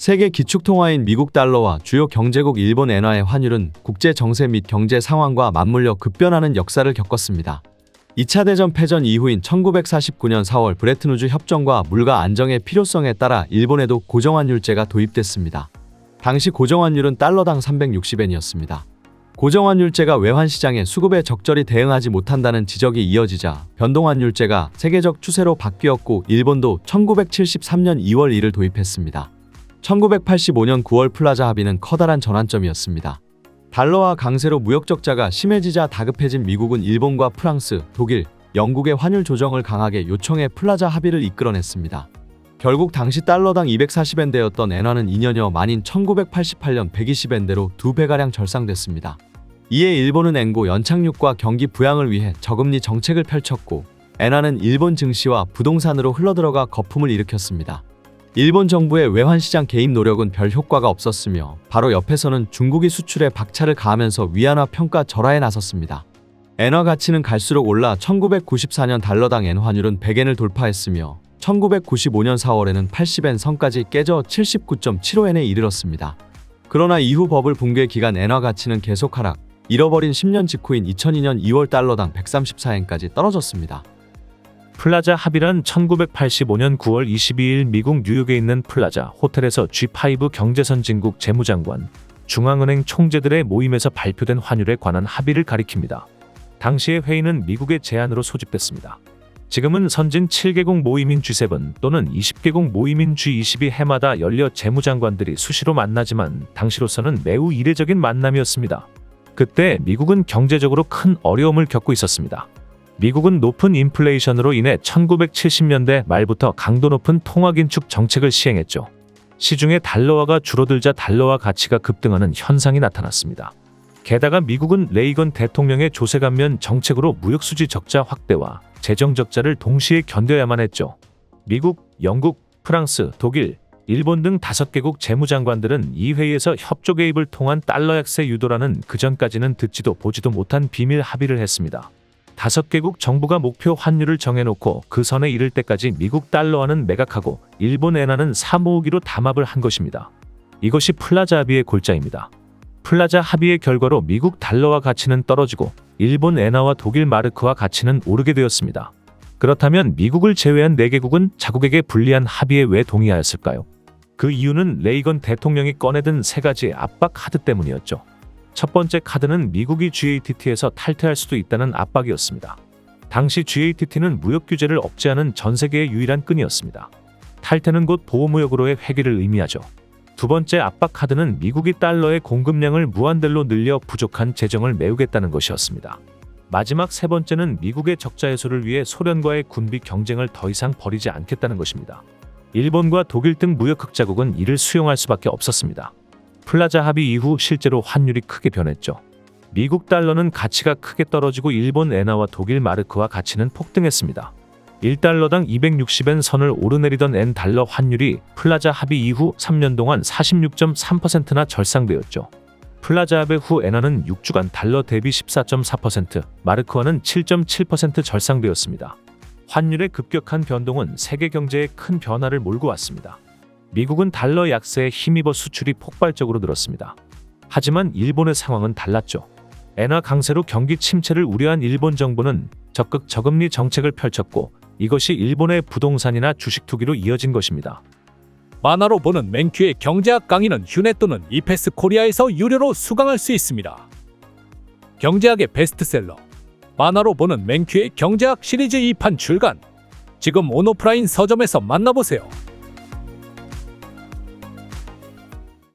세계 기축통화인 미국 달러와 주요 경제국 일본 엔화의 환율은 국제 정세 및 경제 상황과 맞물려 급변하는 역사를 겪었습니다. 2차 대전 패전 이후인 1949년 4월 브레튼우즈 협정과 물가 안정의 필요성에 따라 일본에도 고정환율제가 도입됐습니다. 당시 고정환율은 달러당 360엔이었습니다. 고정환율제가 외환시장의 수급에 적절히 대응하지 못한다는 지적이 이어지자 변동환율제가 세계적 추세로 바뀌었고 일본도 1973년 2월 1일 도입했습니다. 1985년 9월 플라자 합의는 커다란 전환점이었습니다. 달러와 강세로 무역 적자가 심해지자 다급해진 미국은 일본과 프랑스, 독일, 영국의 환율 조정을 강하게 요청해 플라자 합의를 이끌어냈습니다. 결국 당시 달러당 240엔대였던 엔화는 2년여 만인 1988년 120엔대로 2배가량 절상됐습니다. 이에 일본은 엔고 연착륙과 경기 부양을 위해 저금리 정책을 펼쳤고 엔화는 일본 증시와 부동산으로 흘러들어가 거품을 일으켰습니다. 일본 정부의 외환시장 개입 노력은 별 효과가 없었으며 바로 옆에서는 중국이 수출에 박차를 가하면서 위안화 평가 절하에 나섰습니다. 엔화 가치는 갈수록 올라 1994년 달러당 엔 환율은 100엔을 돌파했으며 1995년 4월에는 80엔 선까지 깨져 79.75엔에 이르렀습니다. 그러나 이후 버블 붕괴 기간 엔화 가치는 계속 하락, 잃어버린 10년 직후인 2002년 2월 달러당 134엔까지 떨어졌습니다. 플라자 합의란 1985년 9월 22일 미국 뉴욕에 있는 플라자 호텔에서 G5 경제선진국 재무장관, 중앙은행 총재들의 모임에서 발표된 환율에 관한 합의를 가리킵니다. 당시의 회의는 미국의 제안으로 소집됐습니다. 지금은 선진 7개국 모임인 G7 또는 20개국 모임인 G20이 해마다 열려 재무장관들이 수시로 만나지만 당시로서는 매우 이례적인 만남이었습니다. 그때 미국은 경제적으로 큰 어려움을 겪고 있었습니다. 미국은 높은 인플레이션으로 인해 1970년대 말부터 강도 높은 통화긴축 정책을 시행했죠. 시중의 달러화가 줄어들자 달러화 가치가 급등하는 현상이 나타났습니다. 게다가 미국은 레이건 대통령의 조세감면 정책으로 무역수지 적자 확대와 재정 적자를 동시에 견뎌야만 했죠. 미국, 영국, 프랑스, 독일, 일본 등 5개국 재무장관들은 이 회의에서 협조 개입을 통한 달러 약세 유도라는 그전까지는 듣지도 보지도 못한 비밀 합의를 했습니다. 5개국 정부가 목표 환율을 정해놓고 그 선에 이를 때까지 미국 달러화는 매각하고 일본 엔화는 사모으기로 담합을 한 것입니다. 이것이 플라자 합의의 골자입니다. 플라자 합의의 결과로 미국 달러화 가치는 떨어지고 일본 엔화와 독일 마르크화 가치는 오르게 되었습니다. 그렇다면 미국을 제외한 4개국은 자국에게 불리한 합의에 왜 동의하였을까요? 그 이유는 레이건 대통령이 꺼내든 3가지 압박 카드 때문이었죠. 첫 번째 카드는 미국이 GATT에서 탈퇴할 수도 있다는 압박이었습니다. 당시 GATT는 무역 규제를 억제하는 전 세계의 유일한 끈이었습니다. 탈퇴는 곧 보호무역으로의 회귀를 의미하죠. 두 번째 압박 카드는 미국이 달러의 공급량을 무한대로 늘려 부족한 재정을 메우겠다는 것이었습니다. 마지막 세 번째는 미국의 적자 해소를 위해 소련과의 군비 경쟁을 더 이상 벌이지 않겠다는 것입니다. 일본과 독일 등 무역 흑자국은 이를 수용할 수밖에 없었습니다. 플라자 합의 이후 실제로 환율이 크게 변했죠. 미국 달러는 가치가 크게 떨어지고 일본 엔화와 독일 마르크화 가치는 폭등했습니다. 1달러당 260엔 선을 오르내리던 엔 달러 환율이 플라자 합의 이후 3년 동안 46.3%나 절상되었죠. 플라자 합의 후 엔화는 6주간 달러 대비 14.4%, 마르크화는 7.7% 절상되었습니다. 환율의 급격한 변동은 세계 경제에 큰 변화를 몰고 왔습니다. 미국은 달러 약세에 힘입어 수출이 폭발적으로 늘었습니다. 하지만 일본의 상황은 달랐죠. 엔화 강세로 경기 침체를 우려한 일본 정부는 적극 저금리 정책을 펼쳤고 이것이 일본의 부동산이나 주식 투기로 이어진 것입니다. 만화로 보는 맨큐의 경제학 강의는 휴넷 또는 이패스 코리아에서 유료로 수강할 수 있습니다. 경제학의 베스트셀러 만화로 보는 맨큐의 경제학 시리즈 2판 출간. 지금 온오프라인 서점에서 만나보세요.